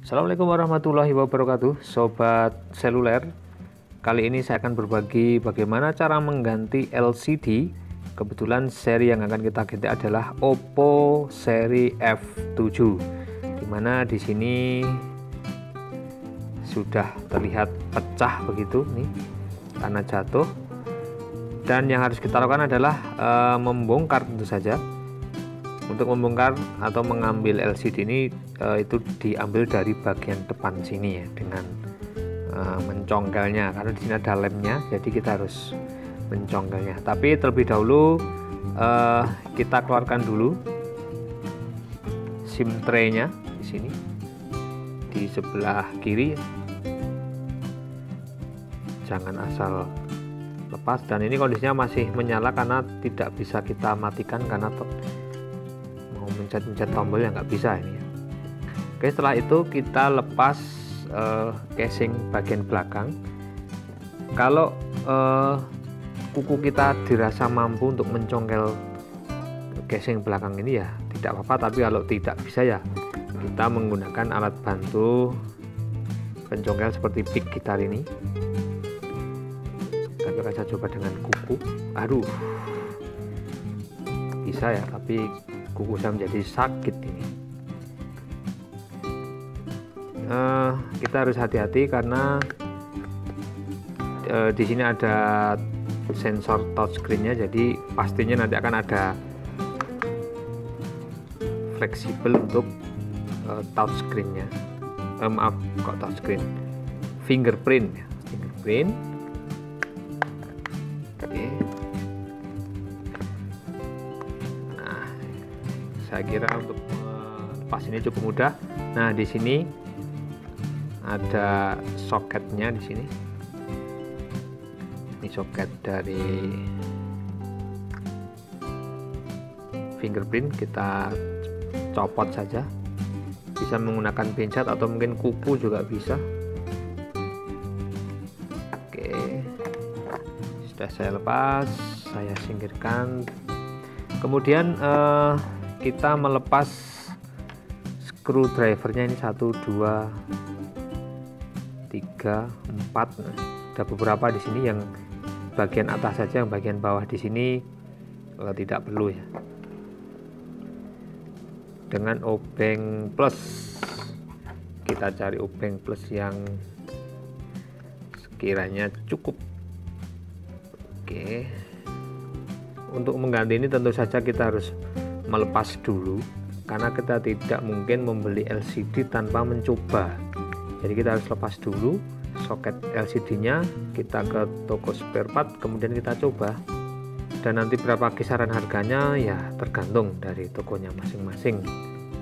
Assalamualaikum warahmatullahi wabarakatuh, sobat seluler. Kali ini saya akan berbagi bagaimana cara mengganti LCD. Kebetulan seri yang akan kita ganti adalah Oppo seri F7, dimana di sini sudah terlihat pecah begitu nih karena jatuh. Dan yang harus kita lakukan adalah membongkar tentu saja. Untuk membongkar atau mengambil LCD ini itu diambil dari bagian depan sini ya, dengan mencongkelnya, karena di sini ada lemnya, jadi kita harus mencongkelnya. Tapi terlebih dahulu kita keluarkan dulu SIM tray-nya di sini, di sebelah kiri. Jangan asal lepas, dan ini kondisinya masih menyala karena tidak bisa kita matikan karena mau mencet-mencet tombol yang nggak bisa ini ya. Oke, setelah itu kita lepas casing bagian belakang. Kalau kuku kita dirasa mampu untuk mencongkel casing belakang ini ya tidak apa-apa, tapi kalau tidak bisa ya kita menggunakan alat bantu pencongkel seperti pick gitar ini. Tapi akan saya coba dengan kuku. Aduh, bisa ya, tapi kuku saya menjadi sakit ini. Kita harus hati-hati karena di sini ada sensor touchscreen-nya, jadi pastinya nanti akan ada fleksibel untuk touchscreen-nya. Maaf, kok touchscreen, fingerprint ya, fingerprint. Oke. Saya kira untuk lepas ini cukup mudah. Nah, di sini ada soketnya di sini. Ini soket dari fingerprint, kita copot saja. Bisa menggunakan pincat atau mungkin kuku juga bisa. Oke. Sudah saya lepas, saya singkirkan. Kemudian kita melepas screwdrivernya ini 1, 2, 3, 4. Nah, ada beberapa di sini yang bagian atas saja, yang bagian bawah di sini tidak perlu ya. Dengan obeng plus, kita cari obeng plus yang sekiranya cukup. Oke. Untuk mengganti ini tentu saja kita harus melepas dulu, karena kita tidak mungkin membeli LCD tanpa mencoba. Jadi kita harus lepas dulu soket LCD-nya, kita ke toko spare part, kemudian kita coba. Dan nanti berapa kisaran harganya ya tergantung dari tokonya masing-masing.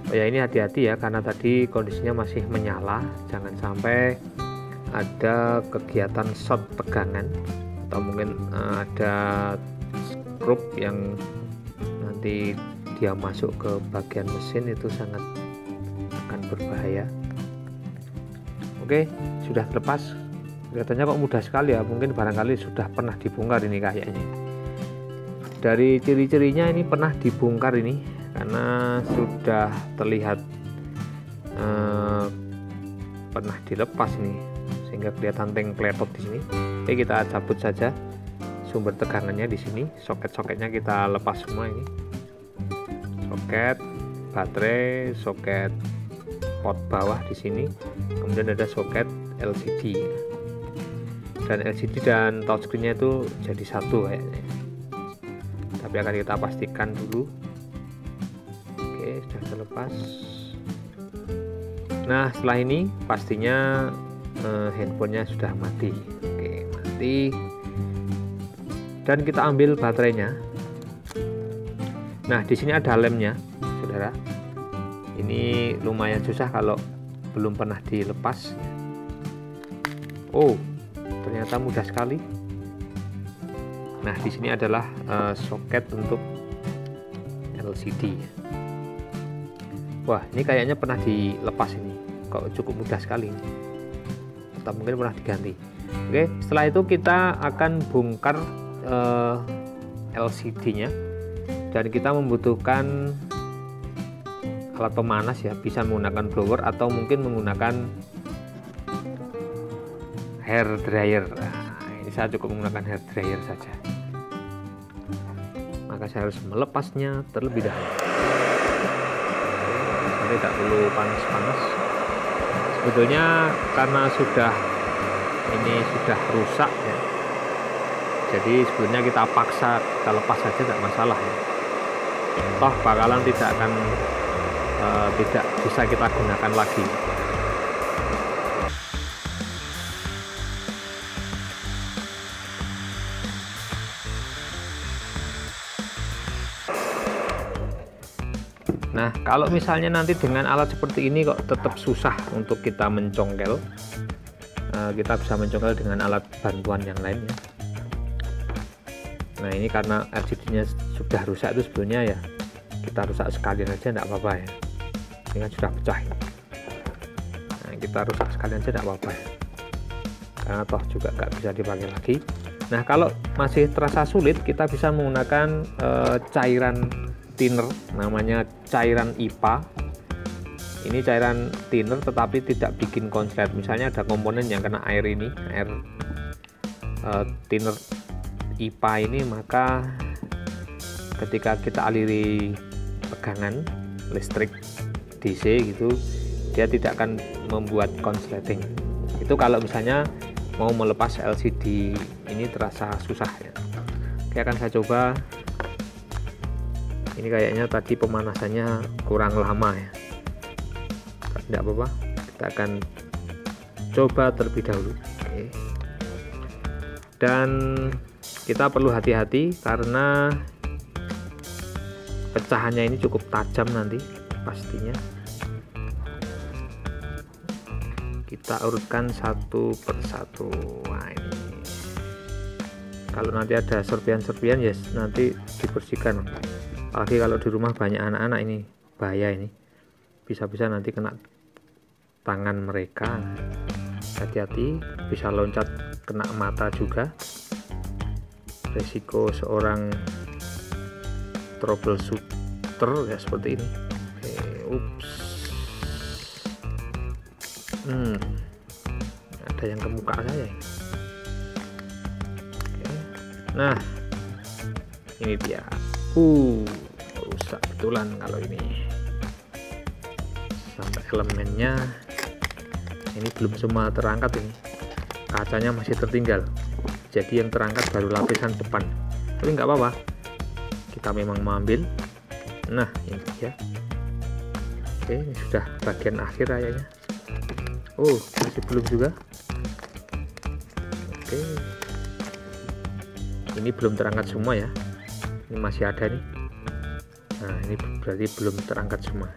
Oh ya, ini hati-hati ya, karena tadi kondisinya masih menyala, jangan sampai ada kegiatan short tegangan atau mungkin ada skrup yang nanti dia masuk ke bagian mesin, itu sangat akan berbahaya. Oke, sudah terlepas. Kelihatannya kok mudah sekali ya, mungkin barangkali sudah pernah dibongkar ini kayaknya. Dari ciri-cirinya ini pernah dibongkar ini, karena sudah terlihat pernah dilepas nih, sehingga kelihatan tengkletot di sini. Oke, kita cabut saja sumber tegangannya di sini. Soket-soketnya kita lepas semua ini. Soket baterai, soket pot bawah di sini, kemudian ada soket LCD, dan LCD dan touchscreen-nya itu jadi satu kayaknya. Tapi akan kita pastikan dulu. Oke, sudah terlepas. Nah, setelah ini pastinya handphonenya sudah mati. Oke, mati. Dan kita ambil baterainya. Nah, di sini ada lemnya, saudara. Ini lumayan susah kalau belum pernah dilepas. Oh, ternyata mudah sekali. Nah, di sini adalah soket untuk LCD. Wah, ini kayaknya pernah dilepas ini. Kok cukup mudah sekali. Atau mungkin pernah diganti. Oke, setelah itu kita akan bongkar LCD-nya, dan kita membutuhkan alat pemanas ya, bisa menggunakan blower atau mungkin menggunakan hair dryer. Nah, ini saya cukup menggunakan hair dryer saja. Maka saya harus melepasnya terlebih dahulu. Oke, tidak perlu panas-panas. Sebetulnya karena ini sudah rusak ya, jadi sebetulnya kita paksa kita lepas saja tidak masalah ya. Toh bakalan tidak bisa kita gunakan lagi. Nah, kalau misalnya nanti dengan alat seperti ini kok tetap susah untuk kita mencongkel, kita bisa mencongkel dengan alat bantuan yang lainnya. Nah, ini karena LCD-nya sudah rusak itu sebetulnya ya kita rusak sekalian aja tidak apa-apa ya. Ini kan sudah pecah. Nah, kita rusak sekalian aja tidak apa-apa ya, karena toh juga nggak bisa dipakai lagi. Nah, kalau masih terasa sulit, kita bisa menggunakan cairan thinner, namanya cairan IPA. Ini cairan thinner tetapi tidak bikin konslet. Misalnya ada komponen yang kena air ini, air thinner IPA ini, maka ketika kita aliri tegangan listrik DC gitu, dia tidak akan membuat konsleting. Itu kalau misalnya mau melepas LCD ini terasa susah ya. Oke, akan saya coba. Ini kayaknya tadi pemanasannya kurang lama ya, tidak apa-apa, kita akan coba terlebih dahulu. Oke. Dan kita perlu hati-hati karena pecahannya ini cukup tajam nanti pastinya. Kita urutkan satu persatu. Wah, ini kalau nanti ada serpian-serpian ya nanti dibersihkan. Apalagi kalau di rumah banyak anak-anak, ini bahaya, ini bisa-bisa nanti kena tangan mereka. Hati-hati, bisa loncat kena mata juga. Resiko seorang troubleshooter ya seperti ini. Ups. Ada yang ke muka saya. Nah, ini dia. Rusak betulan kalau ini. Sampai elemennya ini belum semua terangkat, ini kacanya masih tertinggal. Jadi yang terangkat baru lapisan depan. Tapi nggak apa-apa, kita memang mengambil. Nah, ini dia. Oke, ini sudah bagian akhir kayaknya. Masih belum juga. Oke, ini belum terangkat semua ya. Ini masih ada nih. Nah, ini berarti belum terangkat semua.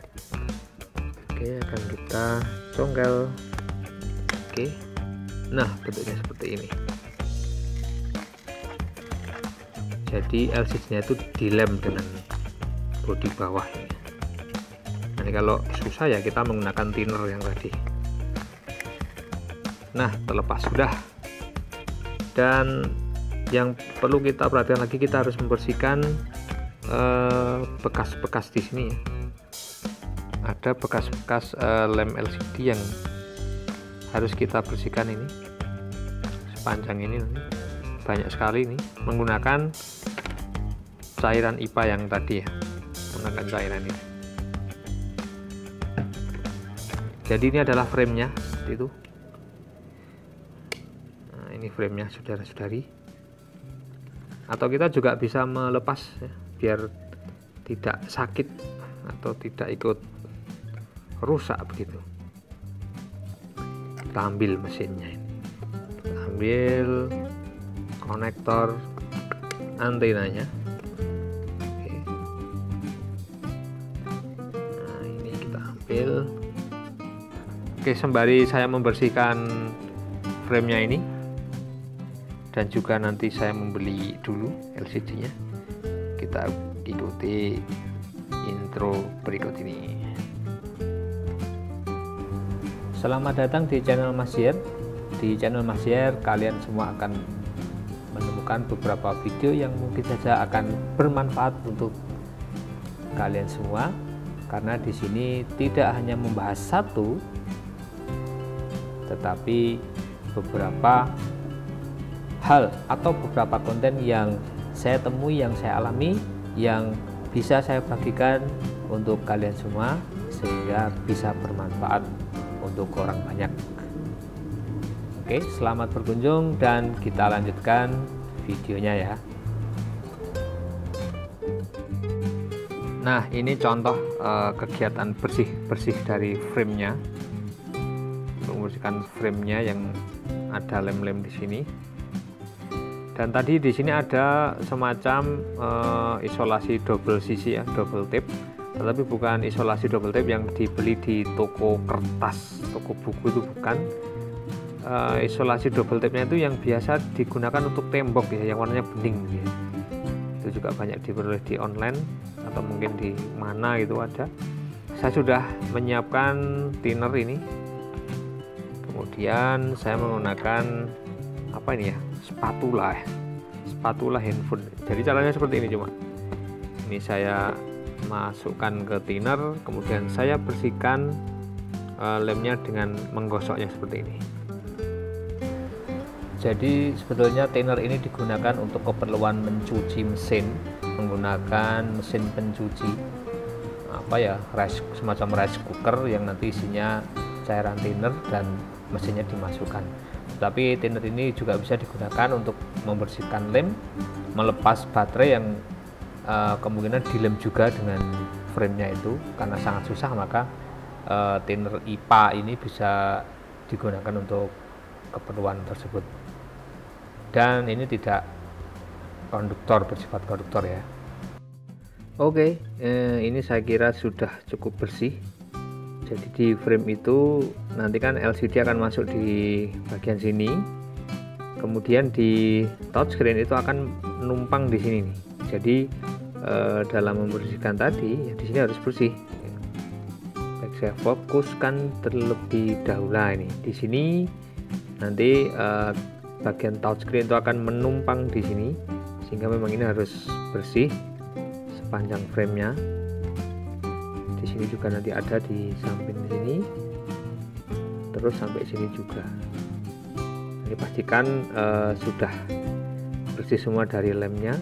Oke, akan kita congkel. Oke, nah bentuknya seperti ini. Jadi LCD-nya itu dilem dengan bodi bawah ini. Nah, ini kalau susah ya kita menggunakan thinner yang tadi. Nah, terlepas sudah. Dan yang perlu kita perhatikan lagi, kita harus membersihkan bekas-bekas di sini ya. Ada bekas-bekas lem LCD yang harus kita bersihkan ini. Sepanjang ini banyak sekali ini, menggunakan cairan IPA yang tadi ya, menggunakan cairan ini. Jadi ini adalah framenya seperti itu. Nah, ini framenya saudara-saudari. Atau kita juga bisa melepas ya, biar tidak sakit atau tidak ikut rusak begitu. Kita ambil mesinnya ini, kita ambil konektor antenanya. Oke. Nah, ini kita ambil. Oke, sembari saya membersihkan framenya ini, dan juga nanti saya membeli dulu LCD-nya, kita ikuti intro berikut ini. Selamat datang di channel Mas Yer. Di channel Mas Yer kalian semua akan menemukan beberapa video yang mungkin saja akan bermanfaat untuk kalian semua. karena di sini tidak hanya membahas satu, tetapi beberapa hal atau beberapa konten yang saya temui, yang saya alami, yang bisa saya bagikan untuk kalian semua sehingga bisa bermanfaat untuk orang banyak. Oke, selamat berkunjung dan kita lanjutkan videonya ya. Nah, ini contoh kegiatan bersih-bersih dari framenya. Untuk membersihkan framenya yang ada lem-lem di sini. Dan tadi di sini ada semacam isolasi double sisi ya, double tape. Tetapi bukan isolasi double tape yang dibeli di toko kertas, toko buku itu bukan. Isolasi double tape-nya itu yang biasa digunakan untuk tembok ya, yang warnanya bening ya. Itu juga banyak diperoleh di online atau mungkin di mana itu ada. Saya sudah menyiapkan thinner ini, kemudian saya menggunakan apa ini ya, spatula handphone. Jadi caranya seperti ini, cuma ini saya masukkan ke thinner, kemudian saya bersihkan lemnya dengan menggosoknya seperti ini. Jadi sebetulnya thinner ini digunakan untuk keperluan mencuci mesin, menggunakan mesin pencuci apa ya, semacam rice cooker yang nanti isinya cairan thinner dan mesinnya dimasukkan. Tapi thinner ini juga bisa digunakan untuk membersihkan lem, melepas baterai yang kemungkinan dilem juga dengan framenya itu. Karena sangat susah, maka thinner IPA ini bisa digunakan untuk keperluan tersebut. Dan ini tidak konduktor, bersifat konduktor ya. Oke, ini saya kira sudah cukup bersih. Jadi di frame itu nanti kan LCD akan masuk di bagian sini, kemudian di touchscreen itu akan numpang di sini nih. Jadi dalam membersihkan tadi ya di sini harus bersih. Baik, saya fokuskan terlebih dahulu ini. Di sini nanti bagian touchscreen itu akan menumpang di sini, sehingga memang ini harus bersih sepanjang framenya. Di sini juga nanti ada di samping sini, terus sampai sini juga. Ini pastikan sudah bersih semua dari lemnya,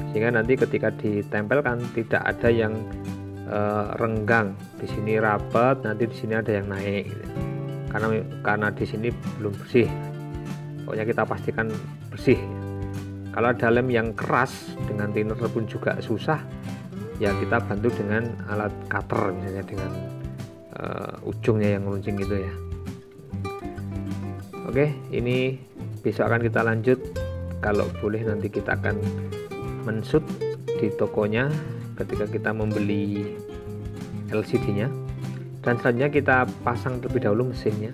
sehingga nanti ketika ditempelkan tidak ada yang renggang. Di sini rapat, nanti di sini ada yang naik. Karena di sini belum bersih. Pokoknya kita pastikan bersih. Kalau ada lem yang keras dengan thinner pun juga susah, ya kita bantu dengan alat cutter, misalnya dengan ujungnya yang runcing gitu ya. Oke, ini besok akan kita lanjut. Kalau boleh nanti kita akan menshoot di tokonya ketika kita membeli LCD-nya, dan selanjutnya kita pasang terlebih dahulu mesinnya.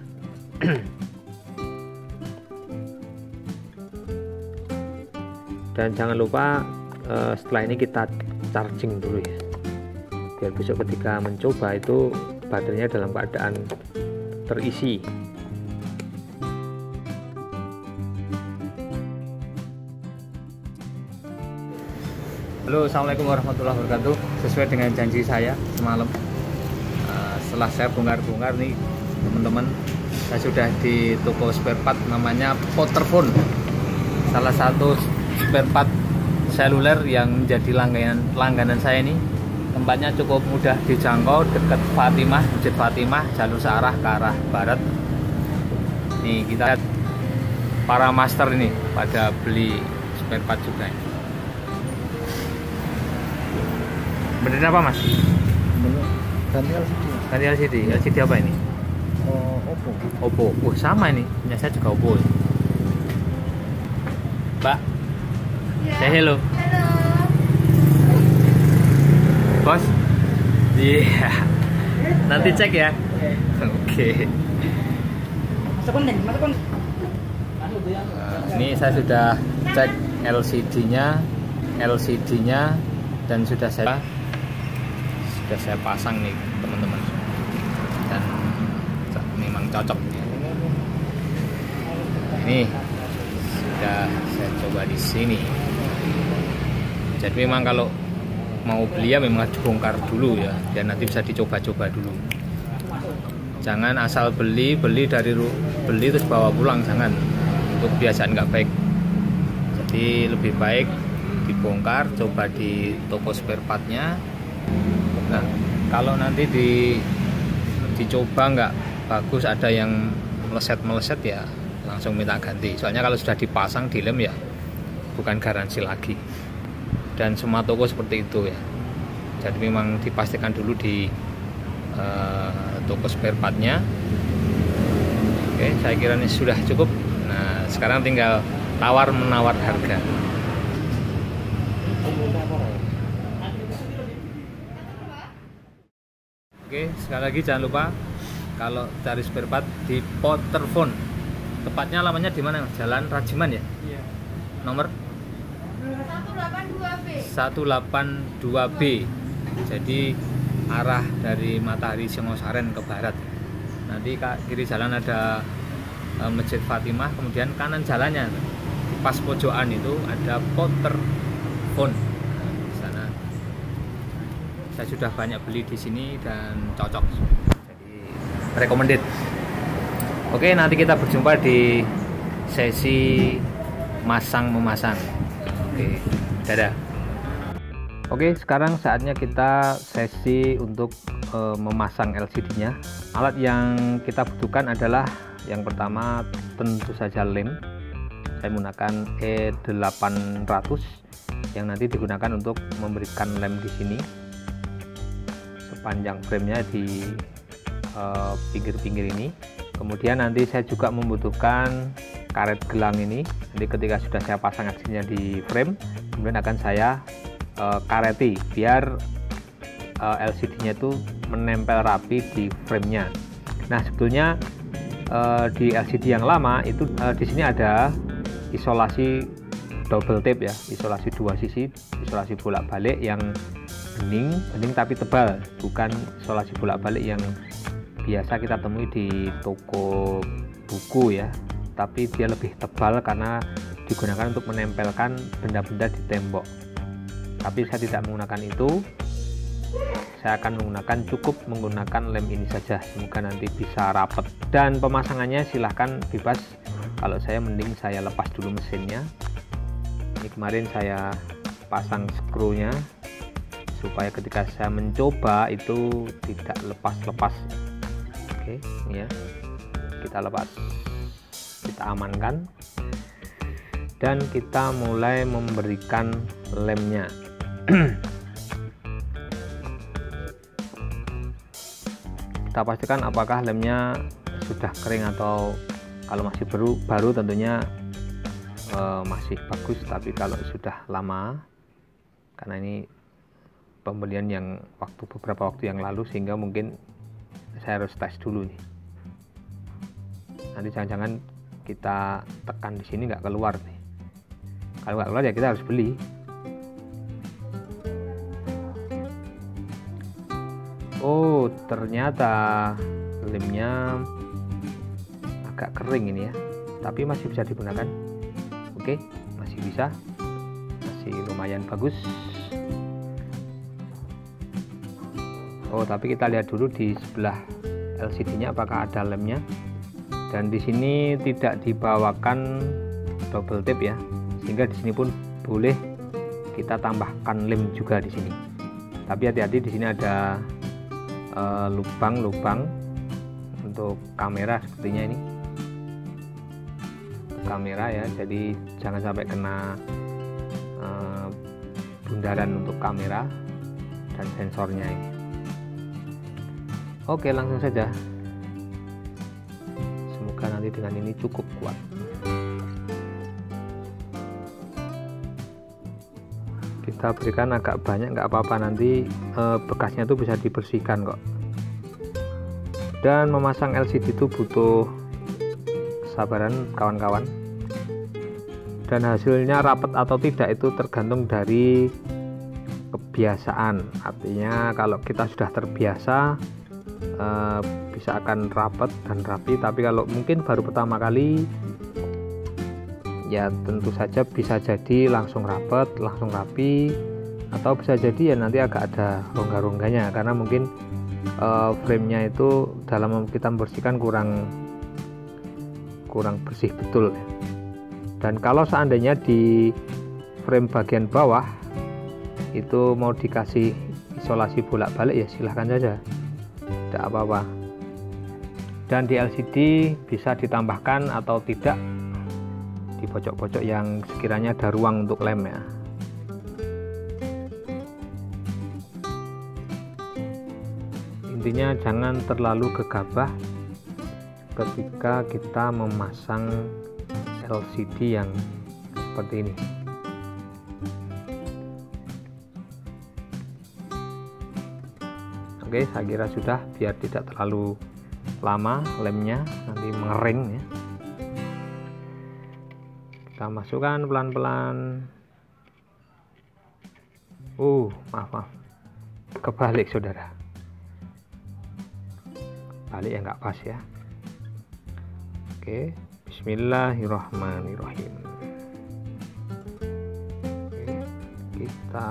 Dan jangan lupa setelah ini kita charging dulu ya, biar besok ketika mencoba itu baterainya dalam keadaan terisi. Halo, assalamualaikum warahmatullahi wabarakatuh. Sesuai dengan janji saya semalam, setelah saya bongkar-bongkar nih teman-teman, saya sudah di toko spare part namanya Potterphone, salah satu spare part seluler yang menjadi langganan saya ini. Tempatnya cukup mudah dijangkau, dekat Fatimah, Masjid Fatimah, jalur searah ke arah barat. Nih kita lihat para master ini pada beli spare part juga. Bener apa mas? Ganti LCD. Ganti LCD. LCD apa ini? Oppo. Sama ini, punya saya juga Oppo. Mbak, say hello. Halo. Bos? Iya. Nanti cek ya. Oke. Ini saya sudah cek LCD-nya dan sudah saya pasang nih teman-teman, dan memang cocok. Ini sudah saya coba di sini. Jadi memang kalau mau beli ya memang dibongkar dulu ya, dan nanti bisa dicoba-coba dulu. Jangan asal beli terus bawa pulang, jangan. Untuk kebiasaan nggak baik. Jadi lebih baik dibongkar, coba di toko spare partnya. Nah, kalau nanti dicoba nggak bagus, ada yang meleset ya langsung minta ganti. Soalnya kalau sudah dipasang dilem ya bukan garansi lagi. Dan semua toko seperti itu ya. Jadi memang dipastikan dulu di toko spare partnya. Oke, saya kira ini sudah cukup. Nah, sekarang tinggal tawar menawar harga. Oke, sekali lagi jangan lupa kalau cari spare part di Potterphone. Tepatnya alamatnya di mana? Jalan Rajiman ya? Iya. Nomor 182B. Jadi arah dari Matahari Singosaren ke barat. Nanti kiri jalan ada Masjid Fatimah, kemudian kanan jalannya di pas pojokan itu ada Potterphone. Di sana saya sudah banyak beli di sini dan cocok. Jadi recommended. Oke, nanti kita berjumpa di sesi masang memasang. Oke, dadah. Oke, sekarang saatnya kita sesi untuk memasang LCD-nya. Alat yang kita butuhkan adalah yang pertama tentu saja lem. Saya menggunakan E800 yang nanti digunakan untuk memberikan lem di sini sepanjang framenya di pinggir-pinggir ini. Kemudian nanti saya juga membutuhkan karet gelang ini. Nanti ketika sudah saya pasang LCD-nya di frame, kemudian akan saya kareti biar LCD-nya itu menempel rapi di framenya. Nah, sebetulnya di LCD yang lama itu di sini ada isolasi double tape ya, isolasi dua sisi, isolasi bolak-balik yang bening tapi tebal, bukan isolasi bolak-balik yang biasa kita temui di toko buku ya, tapi dia lebih tebal karena digunakan untuk menempelkan benda-benda di tembok. Tapi saya tidak menggunakan itu, saya akan cukup menggunakan lem ini saja. Semoga nanti bisa rapat. Dan pemasangannya silahkan bebas, kalau saya mending saya lepas dulu mesinnya. Ini kemarin saya pasang skrunya supaya ketika saya mencoba itu tidak lepas-lepas. Oke, ini ya, kita lepas, kita amankan, dan kita mulai memberikan lemnya. Kita pastikan apakah lemnya sudah kering, atau kalau masih baru tentunya masih bagus, tapi kalau sudah lama, karena ini pembelian yang beberapa waktu yang lalu, sehingga mungkin saya harus tes dulu nih. Nanti jangan-jangan kita tekan di sini nggak keluar nih. Kalau nggak keluar ya kita harus beli. Oh, ternyata lemnya agak kering ini ya, tapi masih bisa digunakan. Oke, masih bisa, masih lumayan bagus. Oh, tapi kita lihat dulu di sebelah LCD-nya apakah ada lemnya. Dan di sini tidak dibawakan double tape ya, sehingga di sini pun boleh kita tambahkan lem juga di sini. Tapi hati-hati, di sini ada lubang-lubang untuk kamera sepertinya ini. Kamera ya, jadi jangan sampai kena bundaran untuk kamera dan sensornya ini. Oke, langsung saja. Semoga nanti dengan ini cukup kuat. Kita berikan agak banyak, nggak apa-apa, nanti bekasnya tuh bisa dibersihkan kok. Dan memasang LCD itu butuh kesabaran kawan-kawan, dan hasilnya rapat atau tidak itu tergantung dari kebiasaan. Artinya kalau kita sudah terbiasa bisa akan rapat dan rapi, tapi kalau mungkin baru pertama kali ya tentu saja bisa jadi langsung rapat, langsung rapi, atau bisa jadi ya nanti agak ada rongga-rongganya karena mungkin framenya itu dalam kita membersihkan kurang bersih betul ya. Dan kalau seandainya di frame bagian bawah itu mau dikasih isolasi bolak-balik ya silahkan saja, tidak apa-apa. Dan di LCD bisa ditambahkan atau tidak di pojok-pojok yang sekiranya ada ruang untuk lem ya. Intinya jangan terlalu gegabah ketika kita memasang LCD yang seperti ini. Oke, saya kira sudah, biar tidak terlalu lama lemnya nanti mengering ya. Kita masukkan pelan-pelan. Maaf, kebalik saudara, balik ya, nggak pas ya. Oke, bismillahirrahmanirrahim. Oke, kita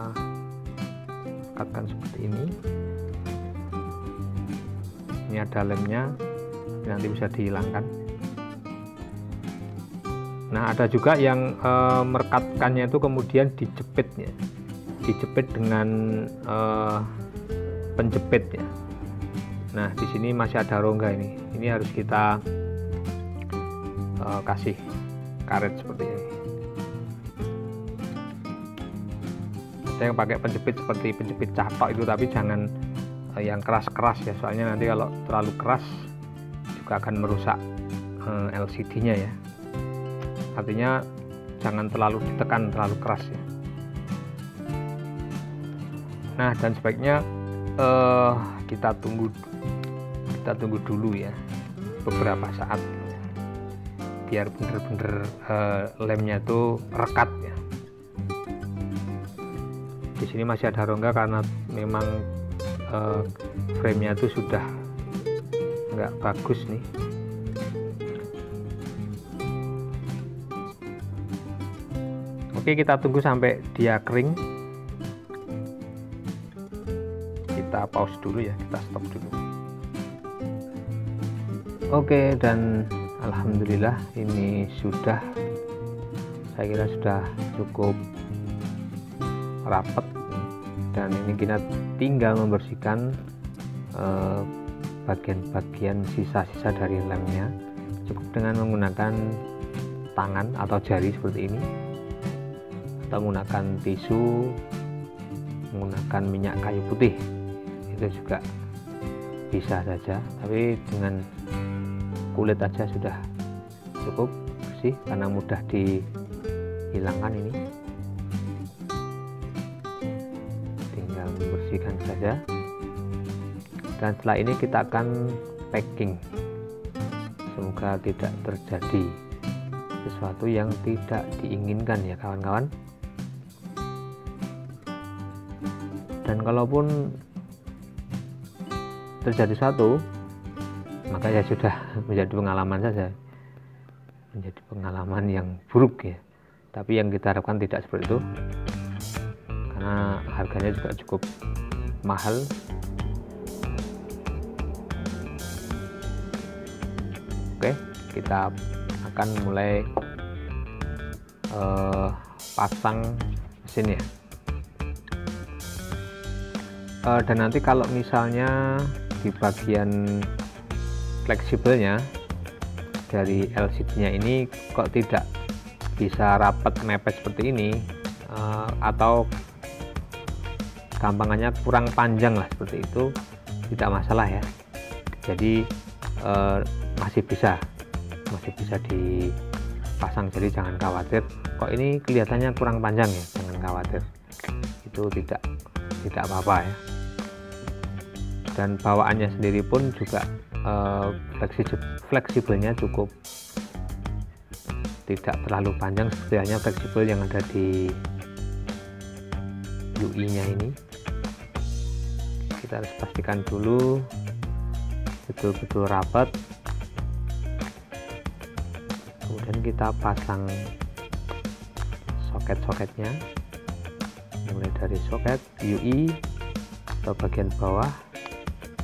angkatkan seperti ini. Ini ada lemnya, nanti bisa dihilangkan. Nah, ada juga yang merekatkannya itu kemudian dijepit dengan penjepit ya. Nah, di sini masih ada rongga ini. Ini harus kita kasih karet seperti ini. Ada yang pakai penjepit seperti penjepit catok itu, tapi jangan yang keras-keras ya, soalnya nanti kalau terlalu keras juga akan merusak LCD-nya ya. Artinya jangan terlalu ditekan terlalu keras ya. Nah, dan sebaiknya kita tunggu dulu ya beberapa saat biar bener-bener lemnya itu rekat ya. Di sini masih ada rongga karena memang frame-nya itu sudah nggak bagus nih. Oke, kita tunggu sampai dia kering. Kita pause dulu ya, kita stop dulu. Oke, dan alhamdulillah ini sudah, saya kira sudah cukup rapat. Dan ini kita tinggal membersihkan bagian-bagian sisa-sisa dari lemnya, cukup dengan menggunakan tangan atau jari seperti ini, atau menggunakan tisu, menggunakan minyak kayu putih, itu juga bisa saja. Tapi dengan kulit aja sudah cukup bersih karena mudah dihilangkan. Ini tinggal membersihkan saja. Dan setelah ini kita akan packing. Semoga tidak terjadi sesuatu yang tidak diinginkan ya kawan-kawan. Dan kalaupun terjadi sesuatu, maka ya sudah menjadi pengalaman saja, menjadi pengalaman yang buruk ya. Tapi yang kita harapkan tidak seperti itu, karena harganya juga cukup mahal. Oke, kita akan mulai pasang mesin ya. Dan nanti kalau misalnya di bagian fleksibelnya dari LCD-nya ini kok tidak bisa rapat mepet seperti ini, atau gampangannya kurang panjang lah seperti itu, tidak masalah ya. Jadi masih bisa dipasang, jadi jangan khawatir kok ini kelihatannya kurang panjang ya, jangan khawatir, itu tidak apa-apa ya. Dan bawaannya sendiri pun juga fleksibelnya cukup tidak terlalu panjang seperti hanya fleksibel yang ada di UI nya ini. Kita harus pastikan dulu betul-betul rapat, kemudian kita pasang soket-soketnya. mulai dari soket UI atau bagian bawah,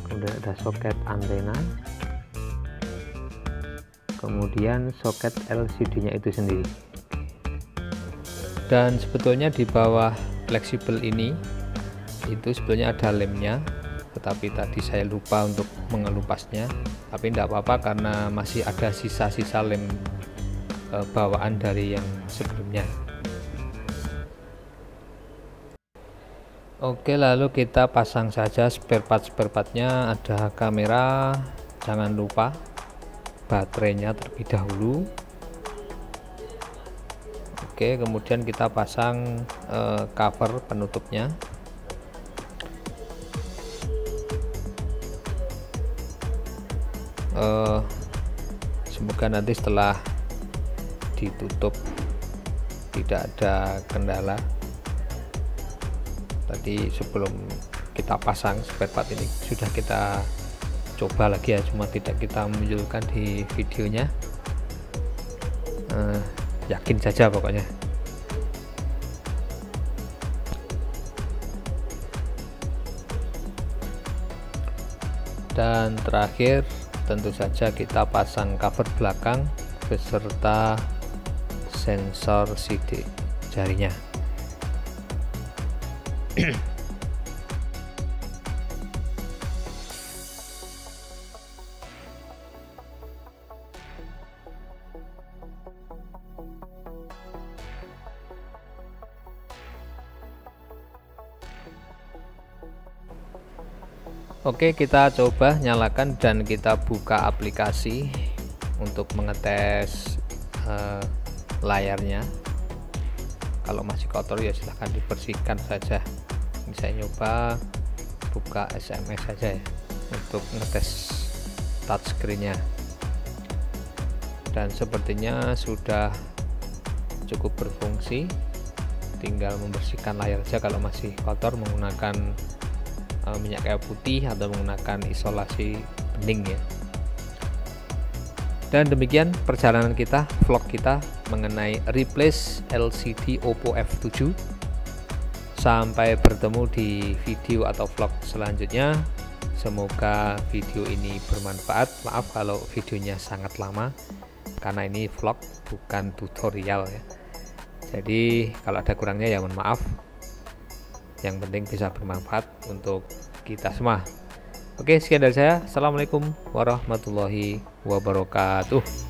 kemudian ada soket antena, kemudian soket LCD nya itu sendiri. Dan sebetulnya di bawah fleksibel ini itu sebetulnya ada lemnya, tetapi tadi saya lupa untuk mengelupasnya. Tapi tidak apa-apa karena masih ada sisa-sisa lem bawaan dari yang sebelumnya. Oke, lalu kita pasang saja spare partnya. Ada kamera, jangan lupa baterainya terlebih dahulu. Oke, kemudian kita pasang cover penutupnya. Semoga nanti setelah ditutup tidak ada kendala. Tadi sebelum kita pasang spare part ini sudah kita coba lagi ya, cuma tidak kita munculkan di videonya. Yakin saja pokoknya. Dan terakhir tentu saja kita pasang cover belakang beserta sensor sidik jarinya. Oke, kita coba nyalakan dan kita buka aplikasi untuk mengetes layarnya. Kalau masih kotor ya silahkan dibersihkan saja. Ini saya nyoba buka SMS saja ya, untuk ngetes touchscreen-nya. Dan sepertinya sudah cukup berfungsi. Tinggal membersihkan layar saja kalau masih kotor menggunakan minyak kayu putih atau menggunakan isolasi bening ya. Dan demikian perjalanan kita, vlog kita mengenai replace LCD Oppo F7. Sampai bertemu di video atau vlog selanjutnya. Semoga video ini bermanfaat. Maaf kalau videonya sangat lama karena ini vlog bukan tutorial ya. Jadi kalau ada kurangnya ya mohon maaf. Yang penting bisa bermanfaat untuk kita semua. Oke, sekian dari saya. Assalamualaikum warahmatullahi wabarakatuh.